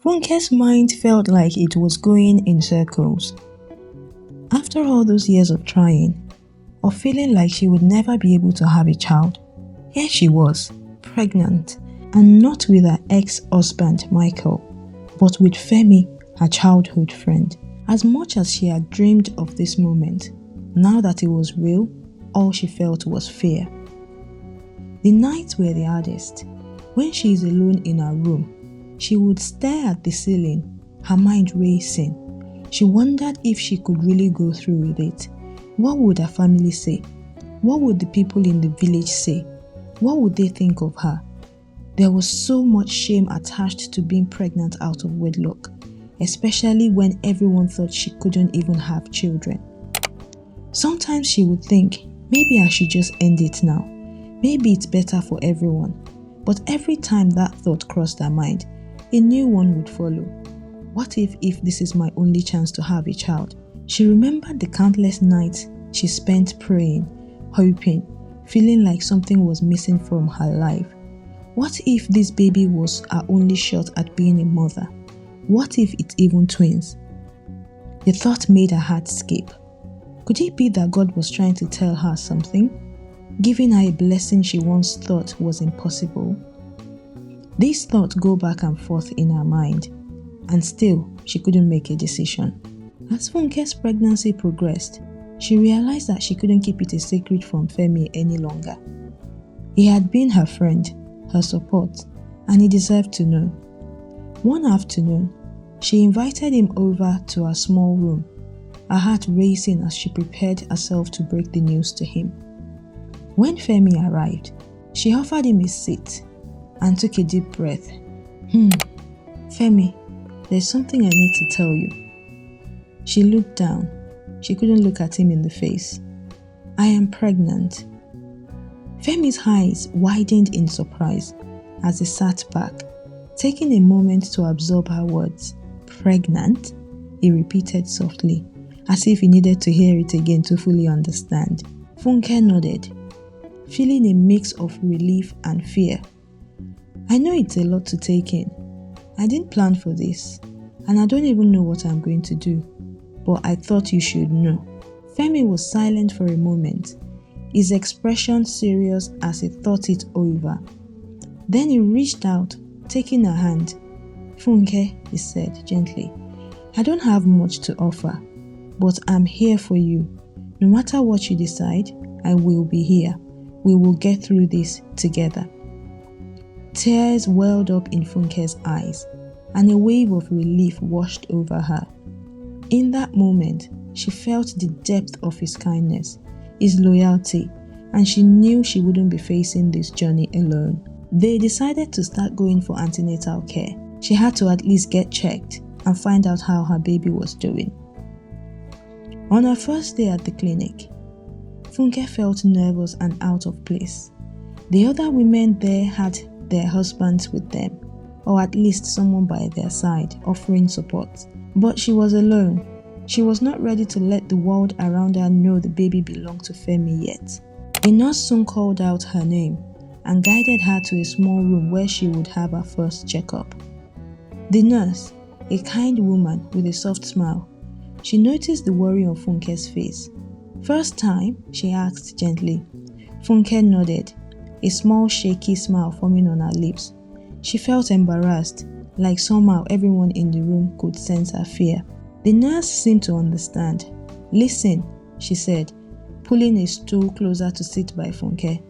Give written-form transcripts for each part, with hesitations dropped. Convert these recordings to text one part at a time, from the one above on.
Funke's mind felt like it was going in circles. After all those years of trying, of feeling like she would never be able to have a child, here she was, pregnant, and not with her ex-husband Michael, but with Femi, her childhood friend. As much as she had dreamed of this moment, now that it was real, all she felt was fear. The nights were the hardest. When she is alone in her room, she would stare at the ceiling, her mind racing. She wondered if she could really go through with it. What would her family say? What would the people in the village say? What would they think of her? There was so much shame attached to being pregnant out of wedlock, especially when everyone thought she couldn't even have children. Sometimes she would think, maybe I should just end it now. Maybe it's better for everyone. But every time that thought crossed her mind, a new one would follow. What if this is my only chance to have a child? She remembered the countless nights she spent praying, hoping, feeling like something was missing from her life. What if this baby was her only shot at being a mother? What if it's even twins? The thought made her heart skip. Could it be that God was trying to tell her something? Giving her a blessing she once thought was impossible? These thoughts go back and forth in her mind, and still she couldn't make a decision. As Funke's pregnancy progressed, she realized that she couldn't keep it a secret from Femi any longer. He had been her friend, her support, and he deserved to know. One afternoon, she invited him over to her small room, her heart racing as she prepared herself to break the news to him. When Femi arrived, she offered him a seat and took a deep breath. Femi, there's something I need to tell you. She looked down. She couldn't look at him in the face. I am pregnant. Femi's eyes widened in surprise as he sat back, taking a moment to absorb her words. Pregnant? He repeated softly, as if he needed to hear it again to fully understand. Funke nodded, feeling a mix of relief and fear. I know it's a lot to take in. I didn't plan for this, and I don't even know what I'm going to do, but I thought you should know. Femi was silent for a moment, his expression serious as he thought it over. Then he reached out, taking her hand. Funke, he said gently, I don't have much to offer, but I'm here for you. No matter what you decide, I will be here. We will get through this together. Tears welled up in Funke's eyes, and a wave of relief washed over her. In that moment, she felt the depth of his kindness, his loyalty, and she knew she wouldn't be facing this journey alone. They decided to start going for antenatal care. She had to at least get checked and find out how her baby was doing. On her first day at the clinic, Funke felt nervous and out of place. The other women there had their husbands with them, or at least someone by their side offering support. But she was alone. She was not ready to let the world around her know the baby belonged to Femi yet. A nurse soon called out her name and guided her to a small room where she would have her first checkup. The nurse, a kind woman with a soft smile, she noticed the worry on Funke's face. First time, she asked gently. Funke nodded, a small shaky smile forming on her lips. She felt embarrassed, like somehow everyone in the room could sense her fear. The nurse seemed to understand. Listen, she said, pulling a stool closer to sit by Funke.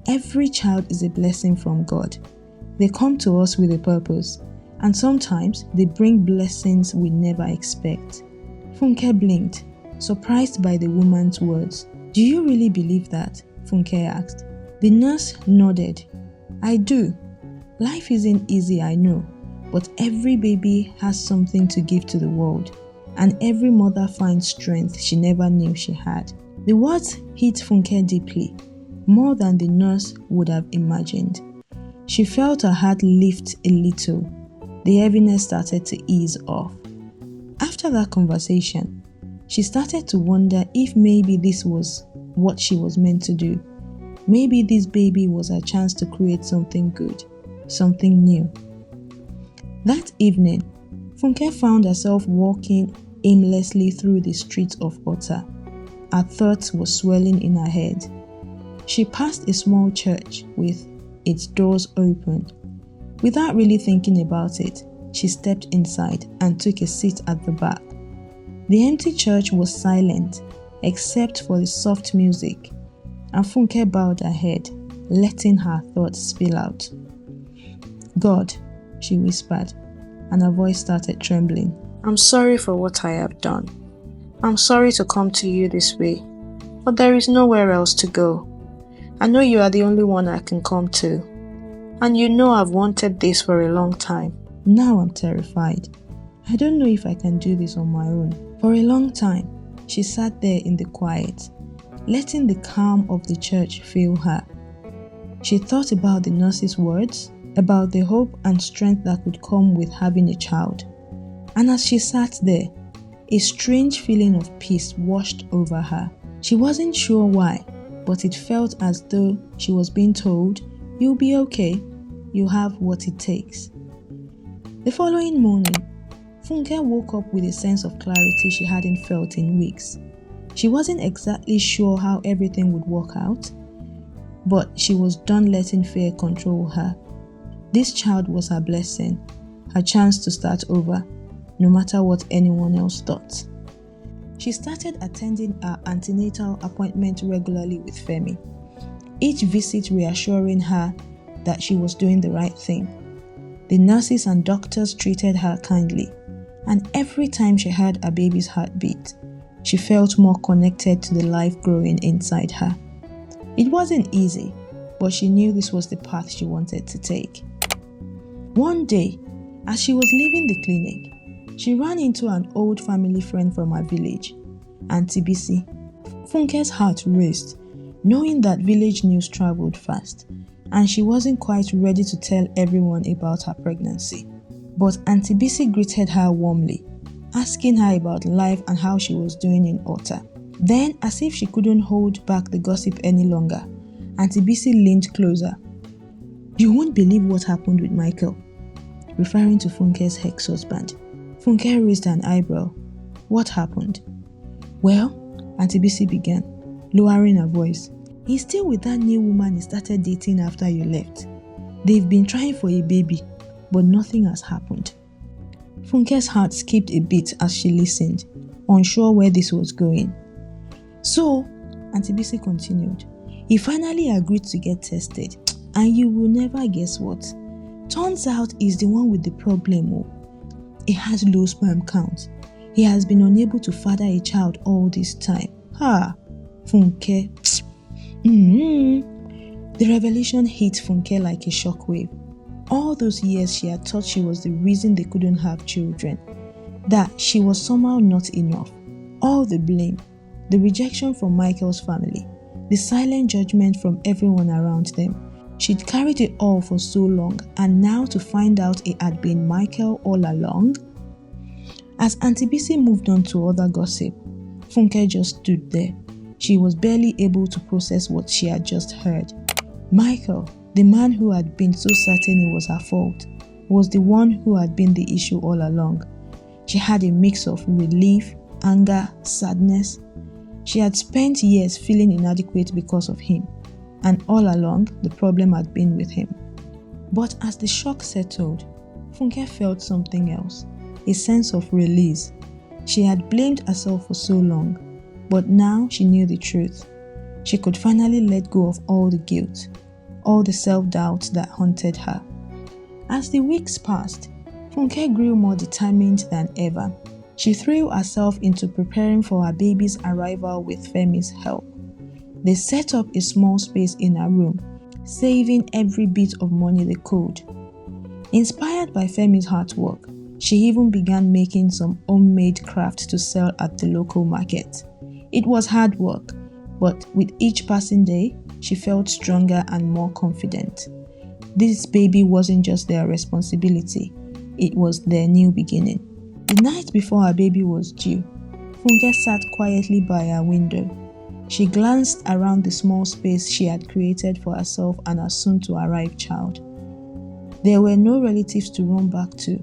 Every child is a blessing from God. They come to us with a purpose, and sometimes they bring blessings we never expect. Funke blinked, surprised by the woman's words. Do you really believe that? Funke asked. The nurse nodded. I do. Life isn't easy, I know, but every baby has something to give to the world, and every mother finds strength she never knew she had. The words hit Funke deeply, more than the nurse would have imagined. She felt her heart lift a little. The heaviness started to ease off. After that conversation, she started to wonder if maybe this was what she was meant to do. Maybe this baby was her chance to create something good, something new. That evening, Funke found herself walking aimlessly through the streets of Ota. Her thoughts were swirling in her head. She passed a small church with its doors open. Without really thinking about it, she stepped inside and took a seat at the back. The empty church was silent except for the soft music, and Funke bowed her head, letting her thoughts spill out. "God," she whispered, and her voice started trembling. "I'm sorry for what I have done. I'm sorry to come to you this way, but there is nowhere else to go. I know you are the only one I can come to, and you know I've wanted this for a long time. Now I'm terrified. I don't know if I can do this on my own." For a long time, she sat there in the quiet, letting the calm of the church fill her. She thought about the nurse's words, about the hope and strength that could come with having a child. And as she sat there, a strange feeling of peace washed over her. She wasn't sure why, but it felt as though she was being told, "You'll be okay, you have what it takes." The following morning, Funke woke up with a sense of clarity she hadn't felt in weeks. She wasn't exactly sure how everything would work out, but she was done letting fear control her. This child was her blessing, her chance to start over, no matter what anyone else thought. She started attending her antenatal appointment regularly with Femi, each visit reassuring her that she was doing the right thing. The nurses and doctors treated her kindly, and every time she heard her baby's heartbeat, she felt more connected to the life growing inside her. It wasn't easy, but she knew this was the path she wanted to take. One day, as she was leaving the clinic, she ran into an old family friend from her village, Auntie Bisi. Funke's heart raced, knowing that village news traveled fast, and she wasn't quite ready to tell everyone about her pregnancy. But Auntie Bisi greeted her warmly, asking her about life and how she was doing in Ota. Then, as if she couldn't hold back the gossip any longer, Auntie Bisi leaned closer. "You won't believe what happened with Michael," referring to Funke's ex-husband. Funke raised an eyebrow. "What happened?" "Well," Auntie Bisi began, lowering her voice, "he's still with that new woman he started dating after you left. They've been trying for a baby, but nothing has happened." Funke's heart skipped a bit as she listened, unsure where this was going. "So," Auntie Bisi continued, "he finally agreed to get tested, and you will never guess what. Turns out he's the one with the problem. Oh. He has low sperm count. He has been unable to father a child all this time. Ha! Funke." The revelation hit Funke like a shockwave. All those years she had thought she was the reason they couldn't have children, that she was somehow not enough. All the blame, the rejection from Michael's family, the silent judgment from everyone around them. She'd carried it all for so long, and now to find out it had been Michael all along? As Auntie Bisi moved on to other gossip, Funke just stood there. She was barely able to process what she had just heard. Michael, the man who had been so certain it was her fault, was the one who had been the issue all along. She had a mix of relief, anger, sadness. She had spent years feeling inadequate because of him, and all along the problem had been with him. But as the shock settled, Funke felt something else, a sense of release. She had blamed herself for so long, but now she knew the truth. She could finally let go of all the guilt, all the self-doubt that haunted her. As the weeks passed, Funke grew more determined than ever. She threw herself into preparing for her baby's arrival with Femi's help. They set up a small space in her room, saving every bit of money they could. Inspired by Femi's hard work, she even began making some homemade crafts to sell at the local market. It was hard work, but with each passing day, she felt stronger and more confident. This baby wasn't just their responsibility, it was their new beginning. The night before her baby was due, Funke sat quietly by her window. She glanced around the small space she had created for herself and her soon-to-arrive child. There were no relatives to run back to,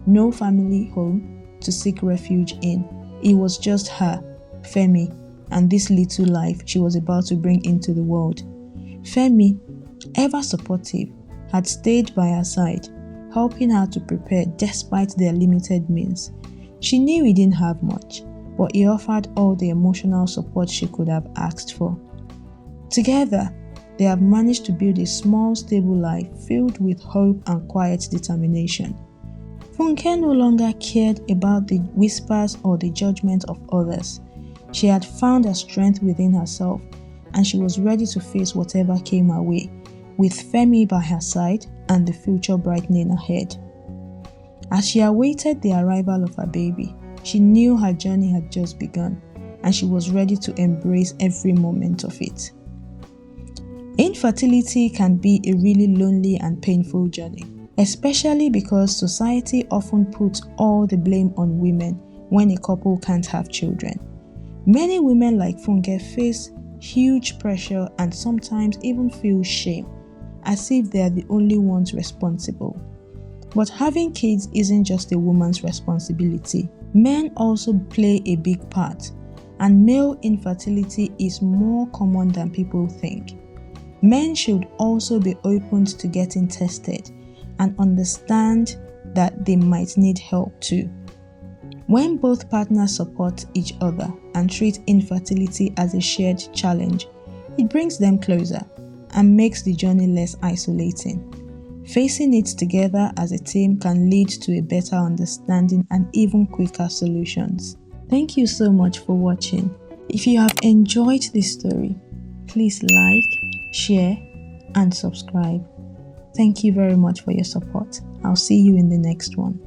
no family home to seek refuge in. It was just her, Femi, and this little life she was about to bring into the world. Femi, ever supportive, had stayed by her side, helping her to prepare despite their limited means. She knew he didn't have much, but he offered all the emotional support she could have asked for. Together, they have managed to build a small, stable life filled with hope and quiet determination. Funke no longer cared about the whispers or the judgment of others. She had found her strength within herself, and she was ready to face whatever came her way, with Femi by her side and the future brightening ahead. As she awaited the arrival of her baby, she knew her journey had just begun, and she was ready to embrace every moment of it. Infertility can be a really lonely and painful journey, especially because society often puts all the blame on women when a couple can't have children. Many women like Funke face huge pressure and sometimes even feel shame, as if they are the only ones responsible. But having kids isn't just a woman's responsibility. Men also play a big part, and male infertility is more common than people think. Men should also be open to getting tested and understand that they might need help too. When both partners support each other and treat infertility as a shared challenge, it brings them closer and makes the journey less isolating. Facing it together as a team can lead to a better understanding and even quicker solutions. Thank you so much for watching. If you have enjoyed this story, please like, share, and subscribe. Thank you very much for your support. I'll see you in the next one.